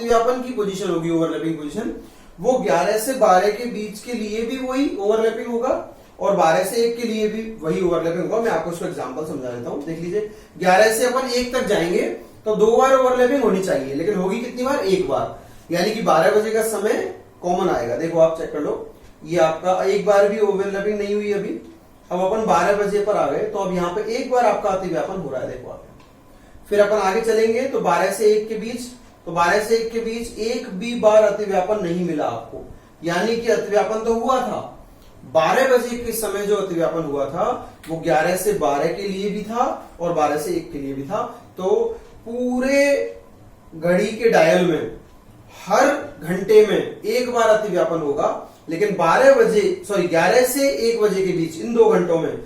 अतिव्यापन की पोजीशन होगी, overlapping position, वो 11 से 12 के बीच के लिए भी वही ओवरलैपिंग होगा और 12 से 1 के लिए भी वही ओवरलैपिंग होगा। मैं आपको इसको एग्जांपल समझा देता हूं, देख लीजिए। 11 से अपन 1 तक जाएंगे तो 2 बार ओवरलैपिंग होनी चाहिए, लेकिन होगी कितनी बार? 1 बार, यानी कि 12 बजे का समय कॉमन आएगा। देखो आप चेक कर लो, ये आपका 1 बार भी ओवरलैपिंग नहीं हुई अभी। अब अपन 12 बजे पर आ गए तो अब यहाँ पे 1 बार आपका अतिव्यापन हो रहा है, देखो आप। फिर अपन आगे चलेंगे तो 12 से 1 के बीच, तो 12 से 1 के बीच एक भी बार अतिव्यापन नहीं मिला आपको, यानी कि अतिव्यापन तो हुआ था। 12 बजे के समय जो अतिव्यापन हुआ था वो 11 से 12 के लिए भी था और 12 से 1 के लिए भी था। तो पूरे घड़ी के डायल में हर घंटे में 1 बार अतिव्यापन होगा, लेकिन 11 से 1 बजे के बीच इन 2 घंटों में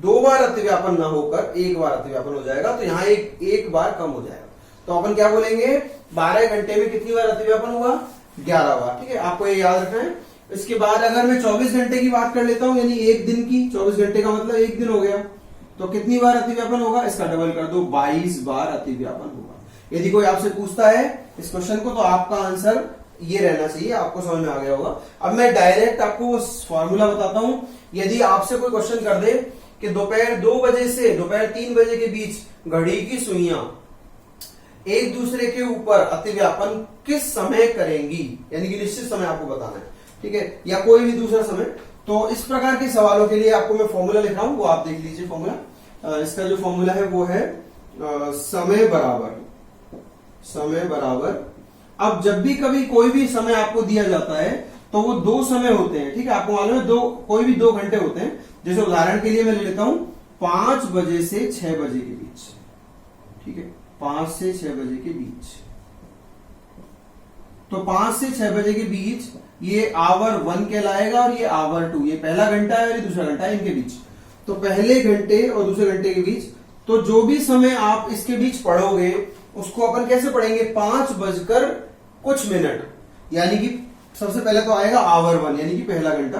2 बार अतिव्यापन ना होकर 1 बार अतिव्यापन हो जाएगा। तो यहां एक बार कम हो जाएगा। तो अपन क्या बोलेंगे? 12 घंटे में कितनी बार अतिव्यापन हुआ? 11 बार। ठीक है, आपको ये याद रखना है। इसके बाद अगर मैं 24 घंटे की बात कर लेता हूं, यानी एक दिन की, 24 घंटे का मतलब 1 दिन हो गया, तो कितनी बार अतिव्यापन होगा? इसका डबल कर दो, 22 बार अतिव्यापन होगा। यदि कोई आपसे पूछता है इस क्वेश्चन को तो आपका आंसर ये रहना चाहिए, आपको समझ में आ गया होगा। अब मैं डायरेक्ट आपको फॉर्मूला बताता हूं। यदि आपसे कोई क्वेश्चन कर दे कि दोपहर 2 बजे से दोपहर 3 बजे के बीच घड़ी की सुइयां एक दूसरे के ऊपर अतिव्यापन किस समय करेंगी, यानी कि निश्चित समय आपको बताना है, ठीक है, या कोई भी दूसरा समय, तो इस प्रकार के सवालों के लिए आपको मैं फॉर्मूला लिख रहा हूं, वो आप देख लीजिए फॉर्मूला। इसका जो फॉर्मूला है वो है समय बराबर। अब जब भी कभी कोई भी समय आपको दिया जाता है तो वो 2 समय होते हैं, ठीक है, आपको मालूम है, कोई भी 2 घंटे होते हैं। जैसे उदाहरण के लिए मैं ले लेता हूं 5 बजे से 6 बजे के बीच, ठीक है, 5 से 6 बजे के बीच। तो 5 से 6 बजे के बीच ये आवर 1 कहलाएगा और ये आवर 2, ये पहला घंटा है और ये दूसरा घंटा है, इनके बीच। तो पहले घंटे और दूसरे घंटे के बीच, तो जो भी समय आप इसके बीच पढ़ोगे उसको अपन कैसे पढ़ेंगे? 5 बजकर कुछ मिनट, यानी कि सबसे पहले तो आएगा आवर 1, यानी कि पहला घंटा।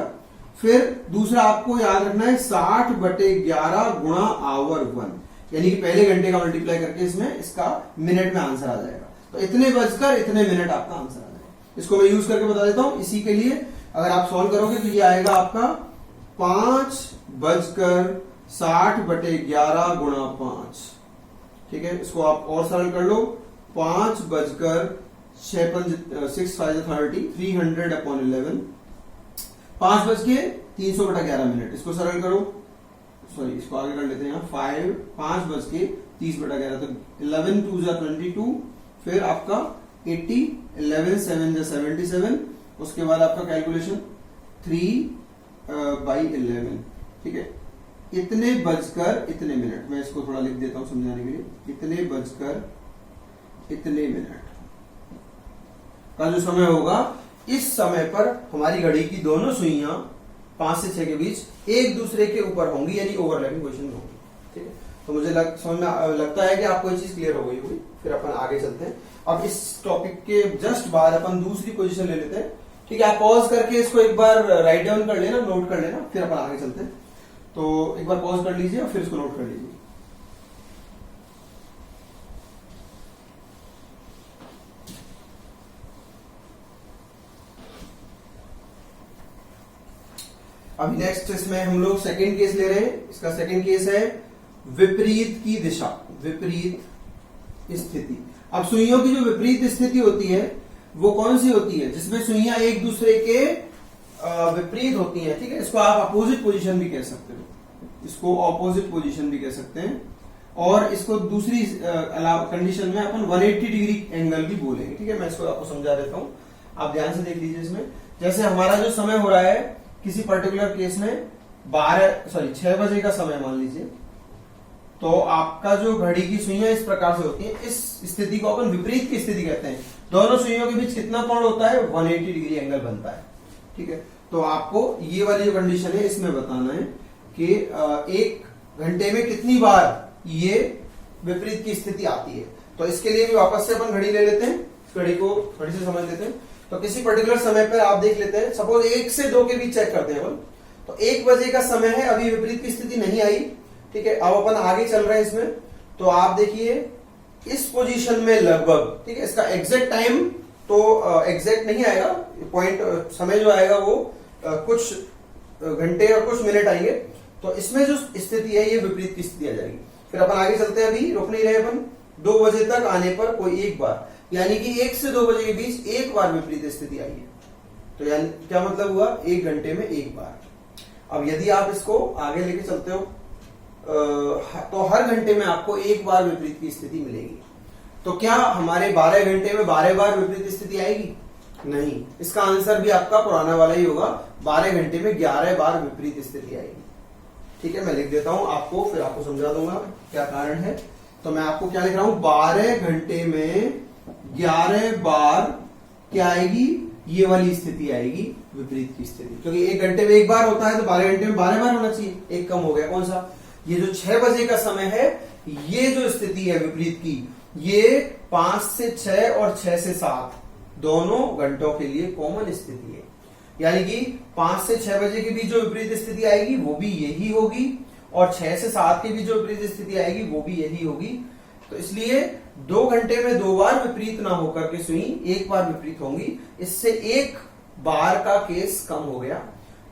फिर दूसरा आपको याद रखना है 60/11 गुणा आवर 1, यानी कि पहले घंटे का मल्टीप्लाई करके इसमें इसका मिनट में आंसर आ जाएगा। तो इतने बजकर इतने मिनट आपका आंसर आ जाएगा। इसको मैं यूज करके बता देता हूं। इसी के लिए अगर आप सॉल्व करोगे तो ये आएगा आपका 5/60/11 गुणा 5, ठीक है। इसको आप और सरल कर लो, 5/6×5=30, 300/11, 5/300/11 मिनट। इसको सरल करो, सॉरी इसको आगे कर लेते हैं, 5/30/11, तो 11 2 22, फिर आपका 80, 11 7 77, उसके बाद आपका कैलकुलेशन 3/11, ठीक है। इतने बजकर इतने मिनट, मैं इसको थोड़ा लिख देता हूं समझाने के लिए, इतने बजकर इतने मिनट का जो समय होगा, इस समय पर हमारी घड़ी की दोनों सुइयां 5 से 6 के बीच एक दूसरे के ऊपर होंगी, यानी ओवरलैपिंग पोजीशन होगी, ठीक है। तो मुझे समझ में लगता है कि आपको ये चीज क्लियर हो गई होगी। फिर अपन आगे चलते हैं। अब इस टॉपिक के जस्ट बाद अपन दूसरी पोजीशन ले लेते हैं, ठीक है। आप पॉज करके इसको एक बार राइट डाउन कर लेना, नोट कर लेना, फिर अपन आगे चलते हैं। तो एक बार पॉज कर लीजिए और फिर इसको नोट कर लीजिए। अभी नेक्स्ट इसमें हम लोग सेकंड केस ले रहे हैं। इसका सेकंड केस है विपरीत की दिशा, विपरीत स्थिति। अब सुइयों की जो विपरीत स्थिति होती है वो कौन सी होती है? जिसमें सुइयां एक दूसरे के विपरीत होती हैं, ठीक है। इसको आप अपोजिट पोजीशन भी कह सकते हो, इसको ऑपोजिट पोजीशन भी कह सकते हैं, और इसको दूसरी कंडीशन में अपन 180 डिग्री एंगल भी बोलेंगे, ठीक है। मैं इसको आपको समझा देता हूं, आप ध्यान से देख लीजिए। इसमें जैसे हमारा जो समय हो रहा है किसी पर्टिकुलर केस में 6 बजे का समय मान लीजिए, तो आपका जो घड़ी की सुइयां इस प्रकार से होती है, इस स्थिति को अपन विपरीत की स्थिति कहते हैं। दोनों सुइयों के बीच कितना कोण होता है? 180 डिग्री एंगल बनता है, ठीक है। तो आपको ये वाली जो कंडीशन है इसमें बताना है कि एक घंटे में कितनी बार ये विपरीत की स्थिति आती है। तो इसके लिए भी वापस से अपन घड़ी ले लेते हैं, घड़ी को घड़ी से समझ लेते हैं। तो किसी पर्टिकुलर समय पर आप देख लेते हैं, सपोज 1 से 2 के बीच चेक करते हैं अपन। तो 1 बजे का समय है, अभी विपरीत की स्थिति नहीं आई, ठीक है। अब अपन आगे चल रहे हैं इसमें। तो आप देखिए इस पोजीशन में लगभग, ठीक है, इसका एग्जैक्ट टाइम तो एग्जैक्ट नहीं आएगा, पॉइंट समय जो आएगा वो कुछ घंटे और कुछ मिनट आएंगे। तो इसमें जो स्थिति है ये विपरीत की स्थिति आ जाएगी। फिर अपन आगे चलते हैं, अभी रुक नहीं रहे अपन। 2 बजे तक आने पर कोई एक बार, यानी कि 1 से 2 बजे के बीच एक बार विपरीत स्थिति आई है। तो यानी क्या मतलब हुआ, 1 घंटे में एक बार। अब यदि आप इसको आगे लेके चलते हो तो हर घंटे में आपको एक बार विपरीत की स्थिति मिलेगी। तो क्या हमारे 12 घंटे में 12 बार विपरीत स्थिति आएगी? नहीं, इसका आंसर भी आपका पुराना वाला ही होगा, 12 घंटे में 11 बार विपरीत स्थिति आएगी। ठीक है, मैं लिख देता हूं आपको, फिर आपको समझा दूंगा क्या कारण है। तो मैं आपको क्या लिख रहा हूं, 12 घंटे में 11 बार क्या आएगी, ये वाली स्थिति आएगी, विपरीत की स्थिति। क्योंकि 1 घंटे में एक बार होता है तो 12 घंटे में 12 बार होना चाहिए, एक कम हो गया। कौन सा? ये जो 6 बजे का समय है, ये जो स्थिति है विपरीत की, ये 5 से 6 और 6 से 7 दोनों घंटों के लिए कॉमन स्थिति है। यानी कि 5 से 6 बजे के बीच जो विपरीत स्थिति आएगी वो भी यही होगी, और 6 से 7 के बीच जो विपरीत स्थिति आएगी वो भी यही होगी। तो इसलिए 2 घंटे में 2 बार विपरीत ना होकर के सुई एक बार विपरीत होंगी, इससे एक बार का केस कम हो गया।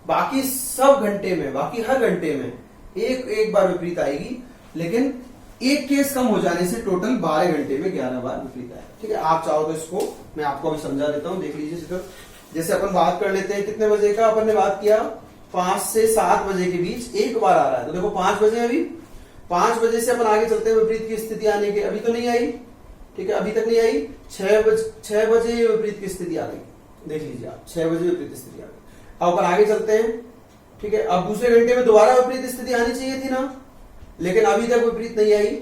बाकी सब घंटे में, बाकी हर घंटे में एक बार विपरीत आएगी, लेकिन एक केस कम हो जाने से टोटल 12 घंटे में 11 बार विपरीत आएगा। ठीक है, आप चाहो तो इसको मैं आपको अभी समझा देता हूं, देख लीजिए। जैसे अपन बात कर लेते हैं कितने बजे का, अपन ने बात किया 5 से 7 बजे के बीच एक बार आ रहा है। तो देखो 5 बजे, अभी 5 बजे से अपन आगे चलते हैं विपरीत की स्थिति आने के, अभी तो नहीं आई। ठीक है, अभी तक नहीं आई। 6 बजे विपरीत की स्थिति आ गई, देख लीजिए आप, 6 बजे विपरीत स्थिति आ गई। अब अपन आगे चलते हैं। ठीक है, अब दूसरे घंटे में दोबारा विपरीत स्थिति आनी चाहिए थी ना, लेकिन अभी तक विपरीत नहीं आई,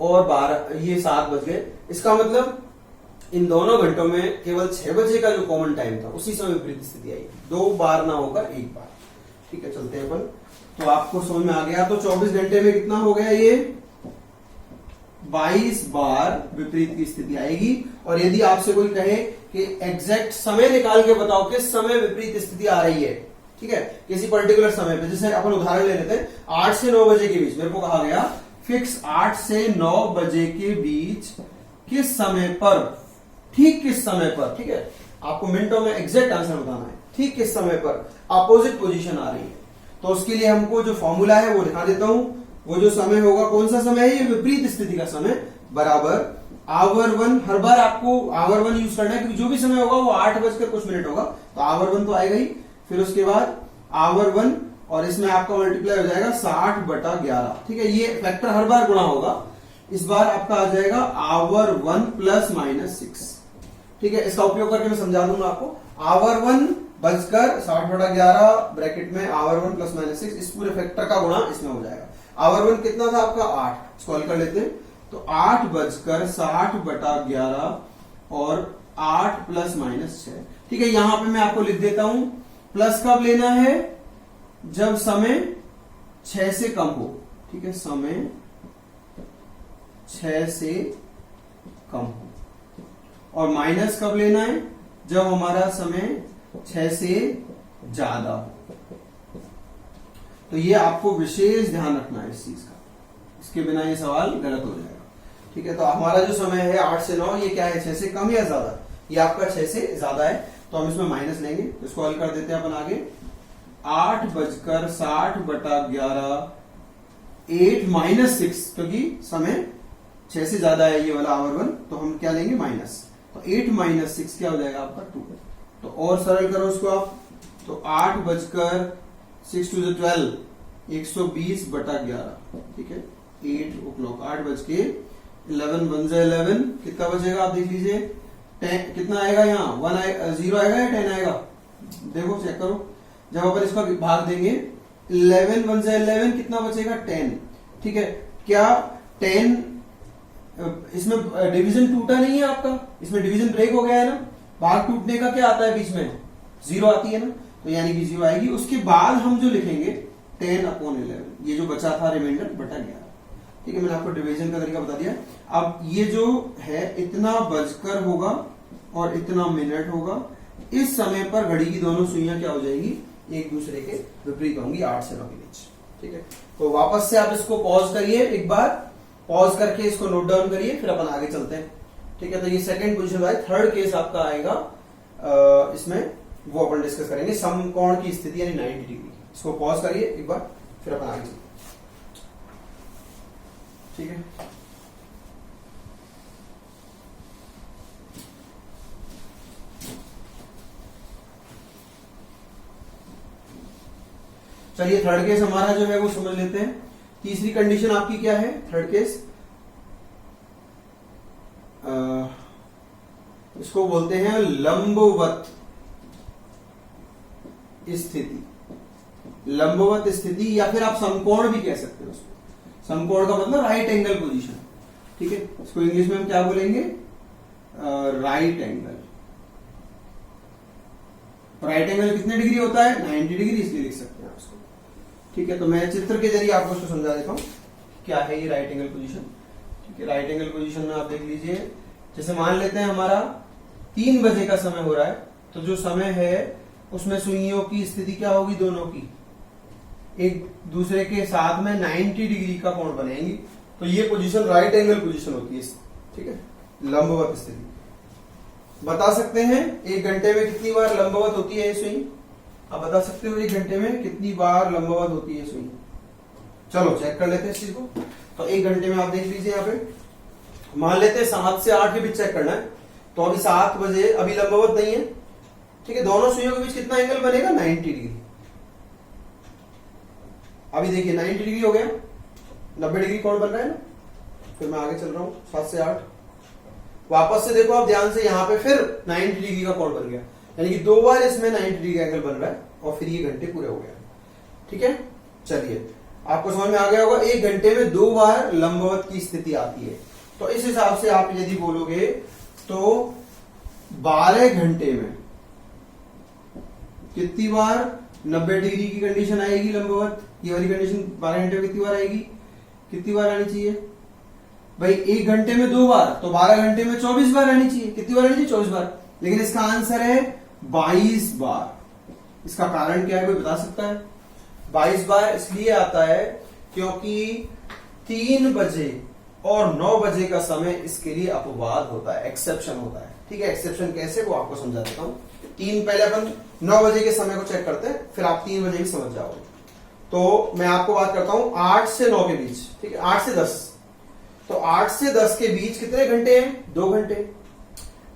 और 12 ये 7 बज गए। इसका मतलब इन दोनों घंटों में केवल 6 बजे का जो कॉमन टाइम था उसी समय विपरीत स्थिति आई, 2 बार ना होकर एक बार। ठीक है, चलते हैं अपन। तो आपको समझ में आ गया। तो 24 घंटे में कितना हो गया, ये 22 बार विपरीत की स्थिति आएगी। और यदि आपसे कोई कहे कि एग्जैक्ट समय निकाल के बताओ किस समय विपरीत स्थिति आ रही है, ठीक है, किसी पर्टिकुलर समय पे, जैसे अपन उदाहरण ले लेते हैं 8 से 9 बजे के बीच, मेरे को कहा गया फिक्स 8 से 9 बजे के बीच किस समय पर, ठीक किस समय पर, ठीक है, आपको मिनटों में एग्जैक्ट आंसर बताना है, ठीक किस समय पर अपोजिट पोजीशन आ रही है। तो उसके लिए हमको जो फॉर्मूला है वो दिखा देता हूं। वो जो समय होगा, कौन सा समय है, ये विपरीत स्थिति का समय, बराबर आवर 1। हर बार आपको आवर 1 यूज करना है, क्योंकि जो भी समय होगा वो 8 बजकर कुछ मिनट होगा, तो आवर 1 तो आएगा ही। फिर उसके बाद आवर 1, और इसमें आपका मल्टीप्लाई हो जाएगा 60/11। ठीक है, ये फैक्टर हर बार गुणा होगा। इस बार आपका आ जाएगा आवर 1 ±6। ठीक है, इसका उपयोग करके मैं समझा दूंगा आपको। आवर 1 बजकर 60/11 ब्रैकेट में आवर 1 ±6, इस पूरे फैक्टर का गुणा इसमें हो जाएगा। आवर 1 कितना था आपका, 8। सॉल्व कर लेते हैं। तो 8 बजकर 60/11 और 8 ±6। ठीक है, यहां पे मैं आपको लिख देता हूं, प्लस कब लेना है, जब समय 6 से कम हो। ठीक है, समय 6 से कम हो। और माइनस कब लेना है, जब हमारा समय 6 से ज्यादा हो। तो ये आपको विशेष ध्यान रखना है इस चीज का, इसके बिना ये सवाल गलत हो जाएगा। ठीक है, तो हमारा जो समय है 8 से 9, ये क्या है, 6 से कम या ज्यादा, ये आपका 6 से ज्यादा है, तो हम इसमें माइनस लेंगे। तो इसको हल कर देते हैं अपन आगे। 8 बजकर 60/11, 8 - 6, क्योंकि समय 6 से ज्यादा है ये वाला आवर 1, तो हम क्या लेंगे, माइनस। तो 8 - 6 क्या हो जाएगा आपका 2। तो और सरल करो उसको आप। तो 8 बजकर 6 × 2 = 12, 120/11। ठीक है, 8 o'clock, 8 बज के 11, 1 × 11, कितना बचेगा आप देख लीजिए। 10 कितना आएगा, यहाँ 0 आएगा या 10 आएगा, देखो चेक करो। जब अपन इसका भाग देंगे 11, 1 × 11, कितना बचेगा, 10। ठीक है, क्या 10 इसमें डिवीजन टूटा नहीं है आपका, इसमें डिवीजन ब्रेक हो गया है ना, भाग टूटने का क्या आता है बीच में, 0 आती है ना, तो यानी कि 0 आएगी। उसके बाद हम जो लिखेंगे 10/11, ये जो बचा था रिमाइंडर बटा 11। ठीक है, मैंने आपको डिवीजन का तरीका बता दिया। अब ये जो है इतना बजकर होगा और इतना मिनट होगा। इस समय पर घड़ी की दोनों सुइयां क्या हो जाएगी, एक दूसरे के विपरीत होंगी, 8 से 9 के बीच। ठीक है, तो वापस से आप इसको पॉज करिए एक बार, पॉज करके इसको नोट डाउन करिए, फिर अपन आगे चलते हैं। ठीक है, तो ये सेकंड पोजीशन है। थर्ड केस आपका आएगा इसमें, वो अपन डिस्कस करेंगे समकोण की स्थिति यानी 90 डिग्री। इसको पॉज करिए एक बार, फिर अपन आगे चलते हैं। ठीक है, चलिए थर्ड केस हमारा जो है वो समझ लेते हैं। तीसरी कंडीशन आपकी क्या है? थर्ड केस इसको बोलते हैं लंबवत स्थिति। लंबवत स्थिति या फिर आप समकोण भी कह सकते हो उसको। समकोण का मतलब राइट एंगल पोजीशन। ठीक है, इसको इंग्लिश में हम क्या बोलेंगे? Right angle. राइट एंगल कितने डिग्री होता है? 90 डिग्री, इसलिए लिख सकते हैं उसको। ठीक है, तो मैं चित्र के जरिए आपको उसको समझा देता हूं क्या है ये राइट एंगल पोजीशन। ठीक है, राइट एंगल पोजीशन में आप देख लीजिए, जैसे मान लेते हैं हमारा 3 बजे का समय हो रहा है, तो जो समय है उसमें सुइयों की स्थिति क्या होगी? दोनों की एक दूसरे के साथ में 90 डिग्री का कोण बनेंगी, तो ये पोजीशन राइट एंगल पोजीशन होती है। ठीक है, लंबवत स्थिति। बता सकते हैं 1 घंटे में कितनी बार लंबवत होती है ये सुई? आप बता सकते हो 1 घंटे में कितनी बार लंबवत होती है सुई? चलो चेक कर लेते हैं इस चीज को। तो 1 घंटे में आप देख लीजिए, यहाँ पे मान लेते हैं 7 से 8 के बीच चेक करना है। तो अभी 7 बजे, अभी लंबवत नहीं है। ठीक है, दोनों सुइयों के बीच कितना एंगल बनेगा? 90 डिग्री। अभी देखिए 90 डिग्री हो गया, 90 डिग्री कोण बन रहा है ना। फिर मैं आगे चल रहा हूं 7 से 8, वापस से देखो आप ध्यान से, यहां पे फिर 90 डिग्री का कोण बन गया, यानी कि 2 बार इसमें 90 डिग्री का एंगल बन रहा है, और फिर ये घंटे पूरे हो गए। ठीक है, चलिए आपको समझ में आ गया होगा 1 घंटे में 2 बार लंबवत की स्थिति आती है। तो इस हिसाब से आप यदि बोलोगे तो 12 घंटे में कितनी बार 90 डिग्री की कंडीशन आएगी लंबवत? ये वाली कंडीशन 12 घंटे में कितनी बार आएगी? कितनी बार आनी चाहिए भाई? 1 घंटे में 2 बार, तो 12 घंटे में 24 बार आनी चाहिए। कितनी बार आनी चाहिए? 24 बार। लेकिन इसका आंसर है 22 बार। इसका कारण क्या है, कोई बता सकता है? 22 बार इसलिए आता है क्योंकि 3 बजे और 9 बजे का समय इसके लिए अपवाद होता है, एक्सेप्शन होता है। ठीक है, एक्सेप्शन कैसे वो आपको समझा देता हूं। पहले अपन 9 बजे के समय को चेक करते हैं, फिर आप 3 बजे भी समझ जाओगे। तो मैं आपको बात करता हूं 8 से 9 के बीच। ठीक है, 8 से 10। तो 8 से 10 के बीच कितने घंटे हैं? 2 घंटे।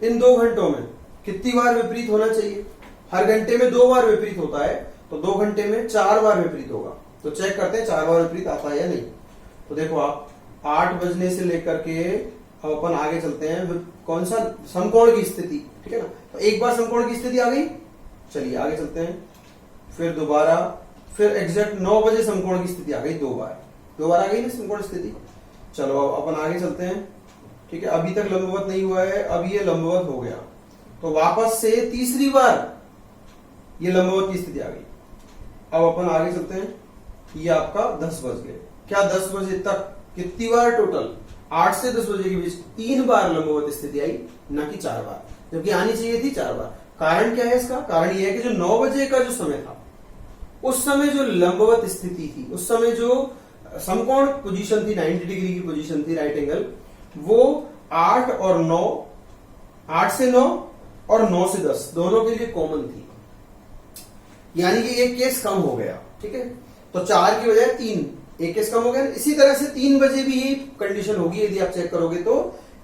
इन 2 घंटों में कितनी बार विपरीत होना चाहिए? हर घंटे में 2 बार विपरीत होता है, तो 2 घंटे में 4 बार विपरीत होगा। तो चेक करते हैं 4 बार विपरीत आता है या नहीं। तो देखो आप 8 बजने से लेकर के अब अपन आगे चलते हैं, कौन सा? समकोण की स्थिति। ठीक है ना, तो एक बार समकोण की स्थिति आ गई, चलिए आगे चलते हैं। फिर दोबारा, फिर एग्जैक्ट 9 बजे समकोण की स्थिति आ गई, 2 बार आ गई ना समकोण स्थिति। चलो अपन आगे चलते हैं। ठीक है, अभी तक लंबवत नहीं हुआ है, अब ये लंबवत हो गया, तो वापस से तीसरी बार ये लंबवत की स्थिति आ गई। अब अपन आगे चलते हैं, ये आपका 10 बज गए। क्या 10 बजे तक कितनी बार टोटल? 8 से 10 बजे के बीच 3 बार लंबवत स्थिति आई, न कि 4 बार, जबकि आनी चाहिए थी 4 बार। कारण क्या है इसका? कारण ये है कि जो 9 बजे का जो समय था, उस समय जो लंबवत स्थिति थी, उस समय जो समकोण पोजीशन थी, 90 डिग्री की पोजीशन थी, राइट एंगल, वो 8 और 9, 8 से 9 और 9 से 10 दोनों के लिए कॉमन थी, यानी कि एक केस कम हो गया। ठीक है, तो 4 की बजाय 3, एक केस कम हो गया। इसी तरह से 3 बजे भी यही कंडीशन होगी, यदि आप चेक करोगे तो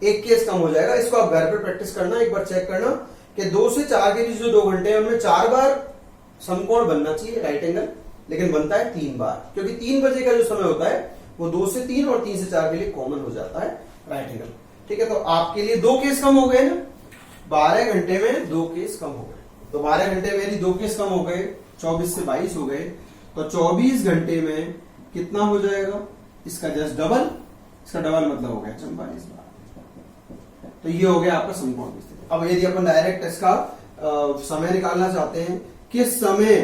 एक केस कम हो जाएगा। इसको आप घर पर प्रैक्टिस करना, एक बार चेक करना कि 2 से 4 के बीच जो 2 घंटे हैं उनमें 4 बार समकोण बनना चाहिए, राइट एंगल, लेकिन बनता है 3 बार, क्योंकि 3 बजे का जो समय होता है वो 2 से 3 और 3 से 4 के लिए कॉमन हो जाता है, राइट एंगल। ठीक है, तो आपके लिए 2 केस कम हो गए ना, 12 घंटे में 2 केस कम हो गए। तो 12 घंटे में यदि 2 केस कम हो गए, 24 से 22 हो गए, तो 24 घंटे में कितना हो जाएगा? इसका जस्ट डबल, इसका डबल मतलब हो गया 44 बार। तो ये हो गया आपका समकोण की स्थिति। अब यदि अपन डायरेक्ट इसका समय निकालना चाहते हैं, किस समय,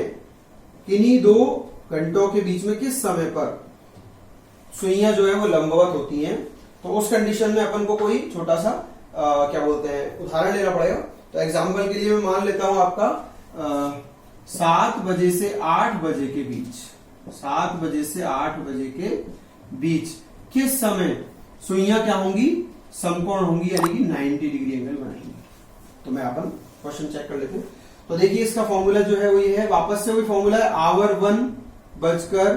किन्हीं 2 घंटों के बीच में किस समय पर सुइयां जो है वो लंबवत होती हैं, तो उस कंडीशन में अपन को कोई छोटा सा क्या बोलते हैं, उदाहरण लेना पड़ेगा। तो एग्जाम्पल के लिए मैं मान लेता हूं आपका 7 बजे से 8 बजे के बीच, 7 बजे से 8 बजे के बीच किस समय सुइयां क्या होंगी, समकोण होंगी, यानी कि 90 डिग्री एंगल बनाएंगे। तो मैं अपन क्वेश्चन चेक कर लेते हैं। तो देखिए इसका फॉर्मूला जो है वो ये है, वापस से वही फॉर्मूला है, आवर 1 बचकर,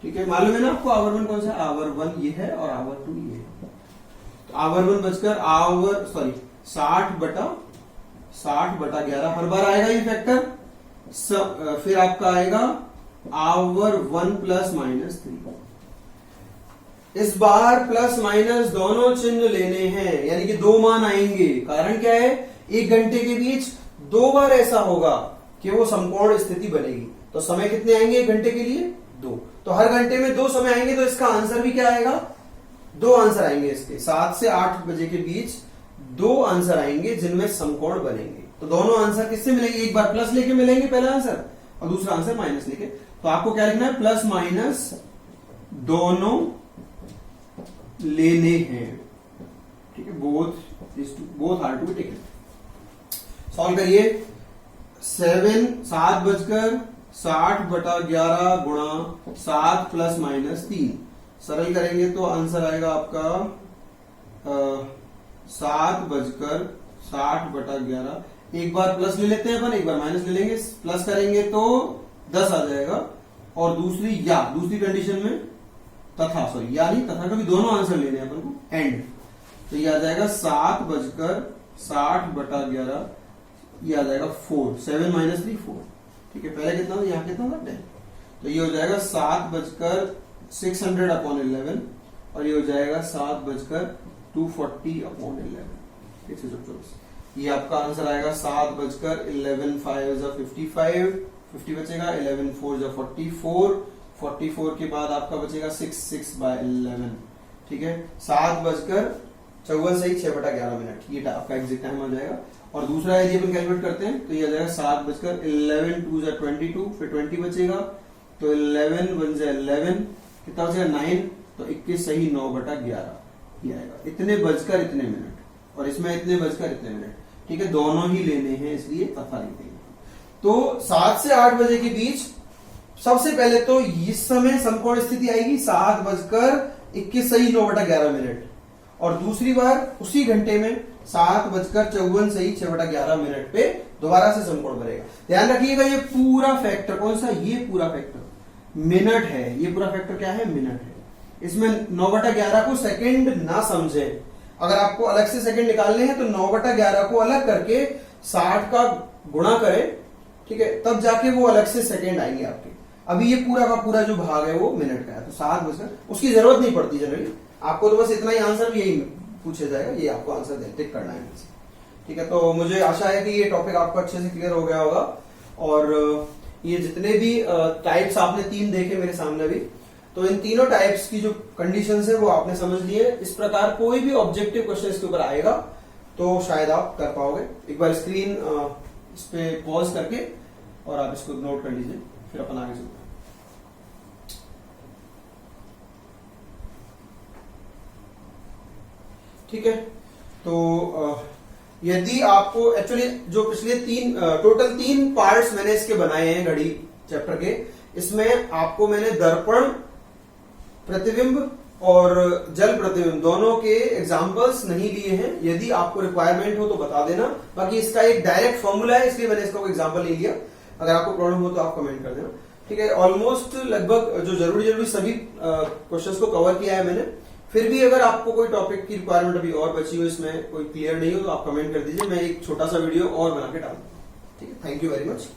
ठीक है, मालूम है ना आपको आवर 1 कौन सा है, आवर 1 ये है और आवर 2 ये है। तो आवर 1 बचकर 60/11 हर बार आएगा ये फैक्टर। फिर आपका आएगा आवर 1 ±3। इस बार प्लस माइनस दोनों चिन्ह लेने हैं, यानी कि दो मान आएंगे। कारण क्या है, 1 घंटे के बीच 2 बार ऐसा होगा कि वो समकोण स्थिति बनेगी। तो समय कितने आएंगे 1 घंटे के लिए, 2। तो हर घंटे में 2 समय आएंगे, तो इसका आंसर भी क्या आएगा, 2 आंसर आएंगे इसके। 7 से 8 बजे के बीच 2 आंसर आएंगे जिनमें समकोण बनेंगे। तो दोनों आंसर किससे मिलेंगे, एक बार प्लस लेके मिलेंगे पहला आंसर और दूसरा आंसर माइनस लेके। तो आपको क्या लिखना है, प्लस माइनस दोनों लेने हैं, ठीक है, both are to be taken. Solve करिए। 7/60/11 गुणा 7 ±3 सरल करेंगे तो आंसर आएगा आपका 7/60/11। एक बार प्लस ले लेते हैं अपन, एक बार माइनस ले लेंगे। प्लस करेंगे तो 10 आ जाएगा, और दूसरी कंडीशन में तथा कभी दोनों आंसर लेने हैं अपन को, एंड। तो ये आ जाएगा 7/60/11, ये आ जाएगा 4, 7 - 3 4, ठीक है। पहले कितना था, यहाँ कितना था 10। तो ये हो जाएगा 7/600/11 और ये हो जाएगा 7/240/11, 124। ये आपका आंसर आएगा 7/11 5 55, 50 बचेगा, 11 4 44, 44 के बाद आपका बचेगा 6/11, ठीक है। 7/54 6/11, ये आपका एग्जैक्ट टाइम आ जाएगा। और दूसरा यदि अपन कैलकुलेट करते हैं तो ये आ जाएगा 7/11 2 22, फिर 20 बचेगा, तो 11 1 11, कितना बचेगा 9, तो 21 सही 9/11 ये आएगा। इतने बजकर इतने मिनट, और इसमें इतने बजकर इतने मिनट, ठीक है, दोनों ही लेने हैं, इसलिए तथा लिख देंगे। तो 7 से 8 बजे के बीच सबसे पहले तो इस समय समकोण स्थिति आएगी 7/21 सही 9/11, और दूसरी बार उसी घंटे में 7/54 सही 6/11 पे दोबारा से समकोण बनेगा। ध्यान रखिएगा ये पूरा फैक्टर कौन सा, ये पूरा फैक्टर मिनट है। ये पूरा फैक्टर क्या है, मिनट है। इसमें 9/11 को सेकंड ना समझे। अगर आपको अलग से सेकंड निकालने हैं तो 9/11 को अलग करके 60 का गुणा करें, ठीक है, तब जाके वो अलग से सेकंड आएंगे आपके। अभी ये पूरा का पूरा जो भाग है वो मिनट का है, तो 7 उसकी जरूरत नहीं पड़ती जनरली आपको। तो बस इतना ही आंसर भी यही पूछा जाएगा, ये आपको आंसर टिक करना है, ठीक है। तो मुझे आशा है कि ये टॉपिक आपको अच्छे से क्लियर हो गया होगा। और ये जितने भी टाइप्स आपने 3 देखे मेरे सामने भी, तो इन तीनों टाइप्स की जो कंडीशंस है वो आपने समझ लिए। इस प्रकार कोई भी ऑब्जेक्टिव क्वेश्चन इसके ऊपर आएगा तो शायद आप कर पाओगे। एक बार स्क्रीन इस पे पॉज करके और आप इसको नोट कर लीजिए, फिर अपन आगे चलते हैं। ठीक है, तो यदि आपको एक्चुअली जो पिछले टोटल 3 पार्ट्स मैंने इसके बनाए हैं घड़ी चैप्टर के, इसमें आपको मैंने दर्पण प्रतिबिंब और जल प्रतिबिंब दोनों के एग्जाम्पल्स नहीं लिए हैं। यदि आपको रिक्वायरमेंट हो तो बता देना, बाकी इसका एक डायरेक्ट फॉर्मूला है इसलिए मैंने इसका कोई एग्जाम्पल नहीं लिया। अगर आपको प्रॉब्लम हो तो आप कमेंट कर देना, ठीक है। ऑलमोस्ट लगभग जो जरूरी सभी क्वेश्चंस को कवर किया है मैंने। फिर भी अगर आपको कोई टॉपिक की रिक्वायरमेंट अभी और बची हो, इसमें कोई क्लियर नहीं हो, तो आप कमेंट कर दीजिए, मैं एक छोटा सा वीडियो और बना के डाल दूंगा, ठीक है। Thank you very much.